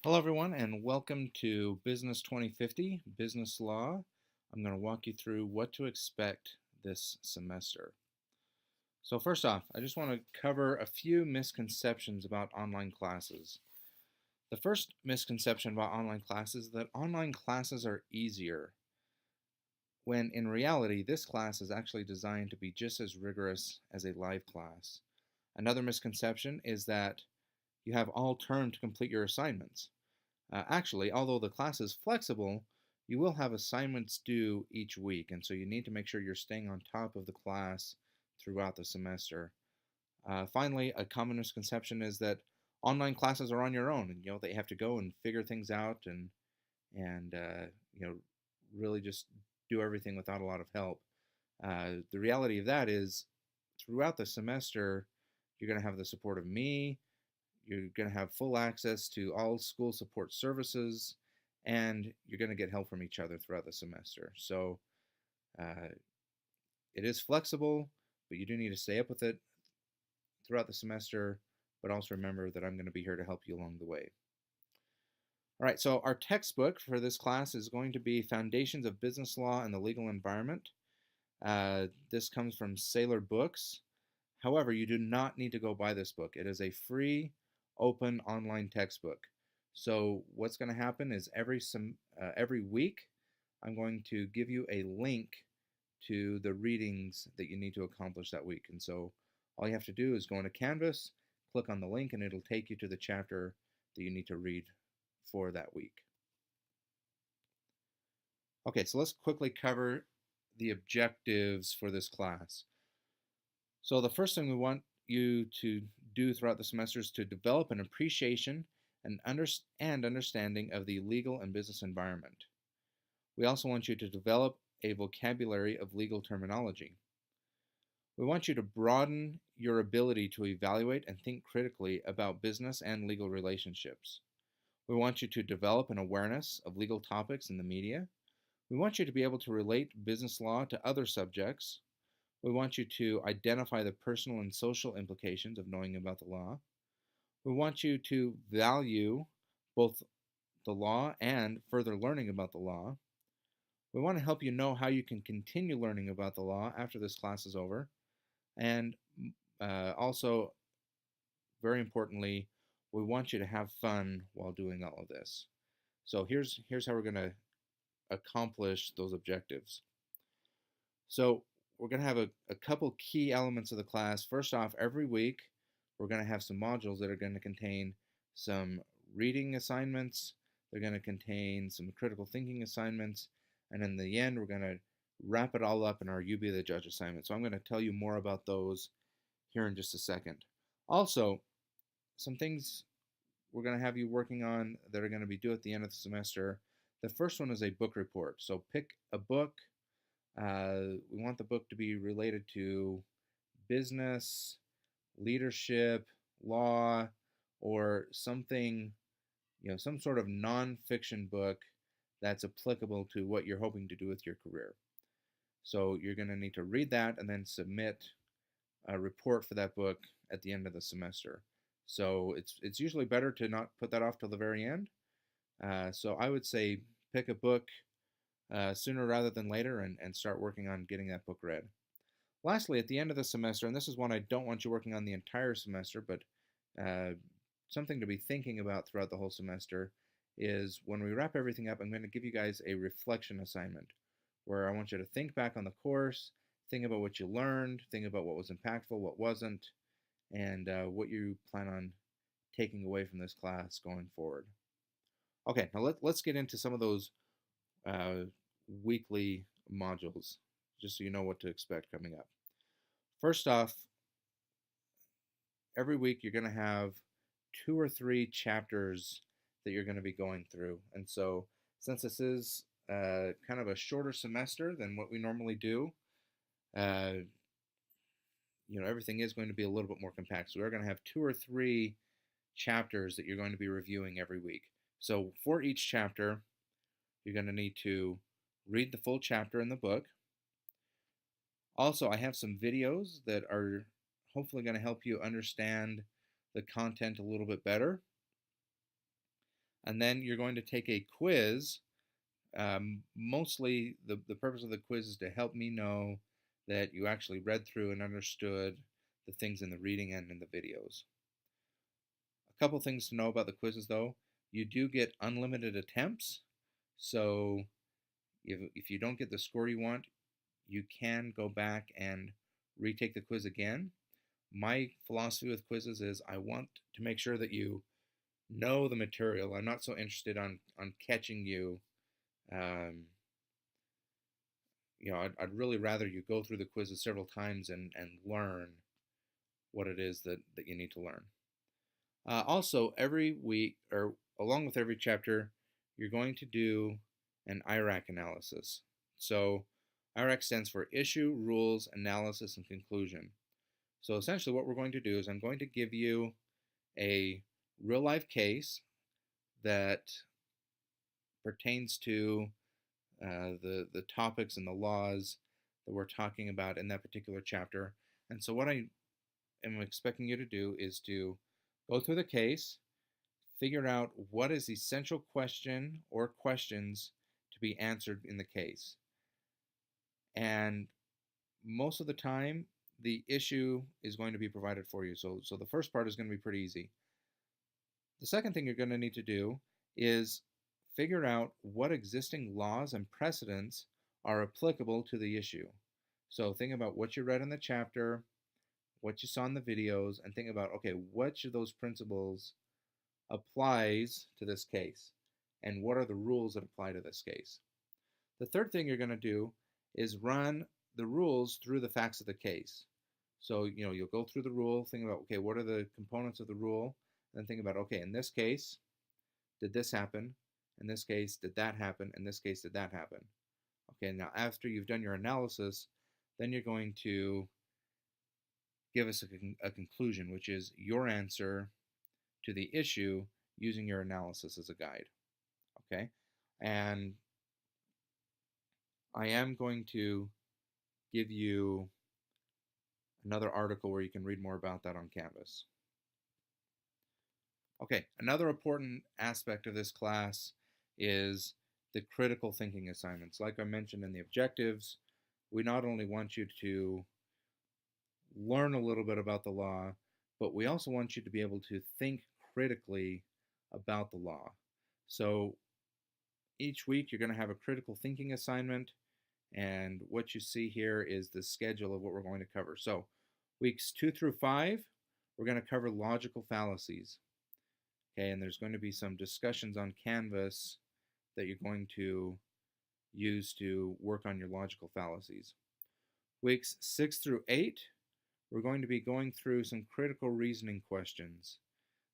Hello, everyone, and welcome to Business 2050, Business Law. I'm going to walk you through what to expect this semester. So first off, I just want to cover a few misconceptions about online classes. The first misconception about online classes is that online classes are easier, when in reality, this class is actually designed to be just as rigorous as a live class. Another misconception is that you have all term to complete your assignments. Actually, although the class is flexible, you will have assignments due each week, and so you need to make sure you're staying on top of the class throughout the semester. Finally, a common misconception is that online classes are on your own, and they have to go and figure things out and really just do everything without a lot of help. The reality of that is, throughout the semester, you're going to have the support of me. You're going to have full access to all school support services, and you're going to get help from each other throughout the semester. So uh, it is flexible, but you do need to stay up with it throughout the semester, but also remember that I'm going to be here to help you along the way. All right, so our textbook for this class is going to be Foundations of Business Law and the Legal Environment. This comes from Saylor Books. However, you do not need to go buy this book. It is a free, open online textbook. So what's going to happen is every week, I'm going to give you a link to the readings that you need to accomplish that week. And so all you have to do is go into Canvas, click on the link, and it'll take you to the chapter that you need to read for that week. Okay, so let's quickly cover the objectives for this class. So the first thing we want you to do throughout the semester is to develop an appreciation and understanding of the legal and business environment. We also want you to develop a vocabulary of legal terminology. We want you to broaden your ability to evaluate and think critically about business and legal relationships. We want you to develop an awareness of legal topics in the media. We want you to be able to relate business law to other subjects. We want you to identify the personal and social implications of knowing about the law. We want you to value both the law and further learning about the law. We want to help you know how you can continue learning about the law after this class is over. And also, very importantly, we want you to have fun while doing all of this. So here's how we're going to accomplish those objectives. So we're going to have a couple key elements of the class. First off, every week we're going to have some modules that are going to contain some reading assignments. They're going to contain some critical thinking assignments. And in the end, we're going to wrap it all up in our You Be the Judge assignment. So I'm going to tell you more about those here in just a second. Also, some things we're going to have you working on that are going to be due at the end of the semester. The first one is a book report. So pick a book. We want the book to be related to business, leadership, law, or something, some sort of nonfiction book that's applicable to what you're hoping to do with your career. So you're going to need to read that and then submit a report for that book at the end of the semester. So it's usually better to not put that off till the very end. So I would say pick a book sooner rather than later and start working on getting that book read. Lastly, at the end of the semester, and this is one I don't want you working on the entire semester, but something to be thinking about throughout the whole semester, is when we wrap everything up, I'm going to give you guys a reflection assignment where I want you to think back on the course, think about what you learned, think about what was impactful, what wasn't, and what you plan on taking away from this class going forward. Okay, now let's get into some of those weekly modules, just so you know what to expect coming up. First off, every week you're going to have 2 or 3 chapters that you're going to be going through. And so since this is kind of a shorter semester than what we normally do, everything is going to be a little bit more compact. So we're going to have 2 or 3 chapters that you're going to be reviewing every week. So for each chapter, you're going to need to read the full chapter in the book. Also, I have some videos that are hopefully going to help you understand the content a little bit better. And then you're going to take a quiz. Mostly the purpose of the quiz is to help me know that you actually read through and understood the things in the reading and in the videos. A couple things to know about the quizzes though. You do get unlimited attempts, so if you don't get the score you want, you can go back and retake the quiz again. My philosophy with quizzes is I want to make sure that you know the material. I'm not so interested on catching you. I'd really rather you go through the quizzes several times and learn what it is that you need to learn. Also, every week, or along with every chapter, you're going to do an IRAC analysis. So IRAC stands for Issue, Rules, Analysis, and Conclusion. So essentially what we're going to do is I'm going to give you a real-life case that pertains to the topics and the laws that we're talking about in that particular chapter. And so what I am expecting you to do is to go through the case, figure out what is the central question or questions to be answered in the case. And most of the time, the issue is going to be provided for you. So the first part is going to be pretty easy. The second thing you're going to need to do is figure out what existing laws and precedents are applicable to the issue. So think about what you read in the chapter, what you saw in the videos, and think about, okay, which of those principles applies to this case, and what are the rules that apply to this case. The third thing you're going to do is run the rules through the facts of the case. So, you'll go through the rule, think about, okay, what are the components of the rule, and then think about, okay, in this case, did this happen? In this case, did that happen? In this case, did that happen? Okay, now after you've done your analysis, then you're going to give us a conclusion, which is your answer to the issue using your analysis as a guide. Okay, and I am going to give you another article where you can read more about that on Canvas. Okay, another important aspect of this class is the critical thinking assignments. Like I mentioned in the objectives, we not only want you to learn a little bit about the law, but we also want you to be able to think critically about the law. So each week you're going to have a critical thinking assignment, and what you see here is the schedule of what we're going to cover. So weeks 2 through 5, we're going to cover logical fallacies. Okay, and there's going to be some discussions on Canvas that you're going to use to work on your logical fallacies. Weeks 6 through 8, we're going to be going through some critical reasoning questions.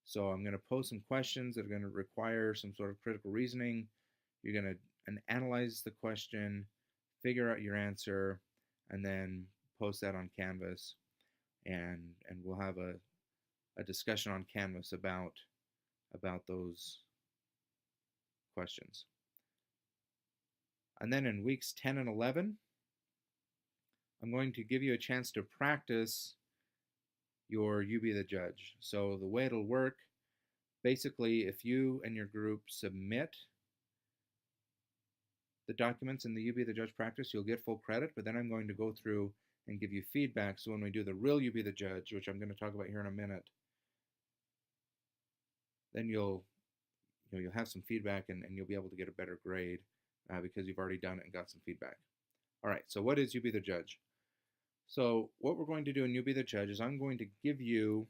So I'm going to pose some questions that are going to require some sort of critical reasoning. You're going to analyze the question, figure out your answer, and then post that on Canvas. And we'll have a discussion on Canvas about those questions. And then in weeks 10 and 11, I'm going to give you a chance to practice your You Be the Judge. So the way it'll work, basically, if you and your group submit the documents in the You Be the Judge practice, you'll get full credit, but then I'm going to go through and give you feedback. So when we do the real You Be the Judge, which I'm going to talk about here in a minute, then you'll have some feedback and you'll be able to get a better grade because you've already done it and got some feedback. All right, so what is You Be the Judge? So what we're going to do in You Be the Judge is I'm going to give you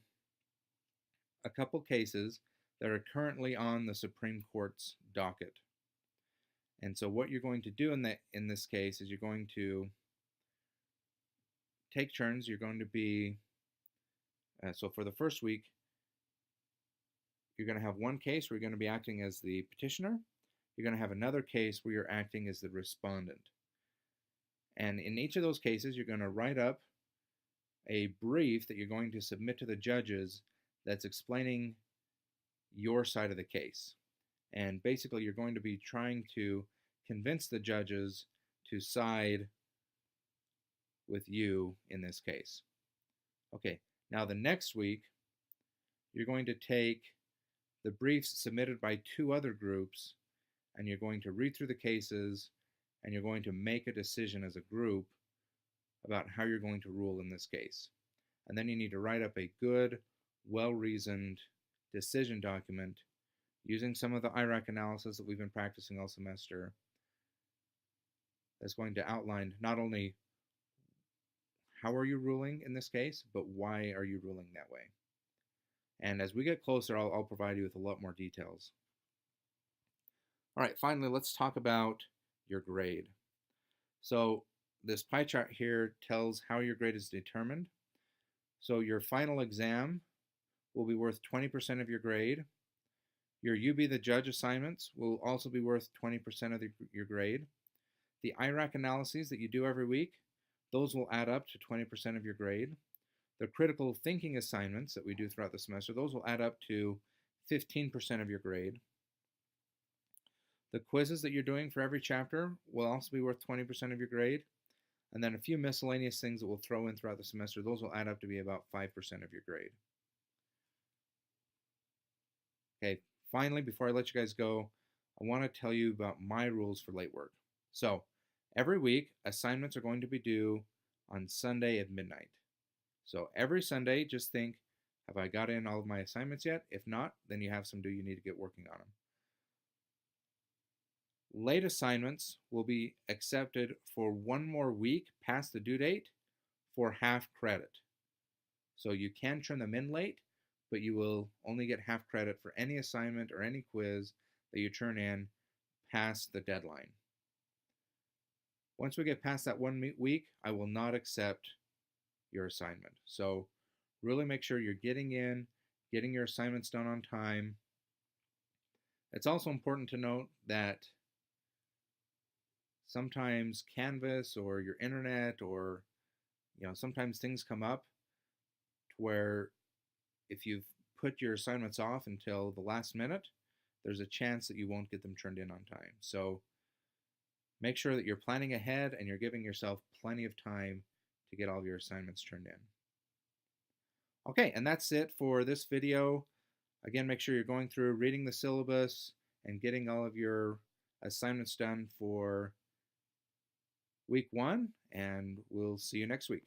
a couple cases that are currently on the Supreme Court's docket. And so what you're going to do in this case is you're going to take turns. You're going to be, so for the first week, you're going to have one case where you're going to be acting as the petitioner. You're going to have another case where you're acting as the respondent. And in each of those cases, you're going to write up a brief that you're going to submit to the judges that's explaining your side of the case. And basically, you're going to be trying to convince the judges to side with you in this case. Okay, now the next week, you're going to take the briefs submitted by 2 other groups, and you're going to read through the cases, and you're going to make a decision as a group about how you're going to rule in this case. And then you need to write up a good, well-reasoned decision document using some of the IRAC analysis that we've been practicing all semester that's going to outline not only how are you ruling in this case, but why are you ruling that way. And as we get closer, I'll provide you with a lot more details. All right, finally, let's talk about your grade. So this pie chart here tells how your grade is determined. So your final exam will be worth 20% of your grade. Your You Be the Judge assignments will also be worth 20% of your grade. The IRAC analyses that you do every week, those will add up to 20% of your grade. The critical thinking assignments that we do throughout the semester, those will add up to 15% of your grade. The quizzes that you're doing for every chapter will also be worth 20% of your grade. And then a few miscellaneous things that we'll throw in throughout the semester, those will add up to be about 5% of your grade. Okay, finally, before I let you guys go, I want to tell you about my rules for late work. So, every week, assignments are going to be due on Sunday at midnight. So every Sunday, just think, have I got in all of my assignments yet? If not, then you have some due you need to get working on them. Late assignments will be accepted for 1 more week past the due date for half credit. So you can turn them in late, but you will only get half credit for any assignment or any quiz that you turn in past the deadline. Once we get past that 1 week, I will not accept your assignment. So really make sure you're getting your assignments done on time. It's also important to note that sometimes Canvas or your internet or sometimes things come up to where if you've put your assignments off until the last minute, there's a chance that you won't get them turned in on time. So make sure that you're planning ahead and you're giving yourself plenty of time to get all of your assignments turned in. Okay, and that's it for this video. Again, make sure you're going through, reading the syllabus, and getting all of your assignments done for week 1, and we'll see you next week.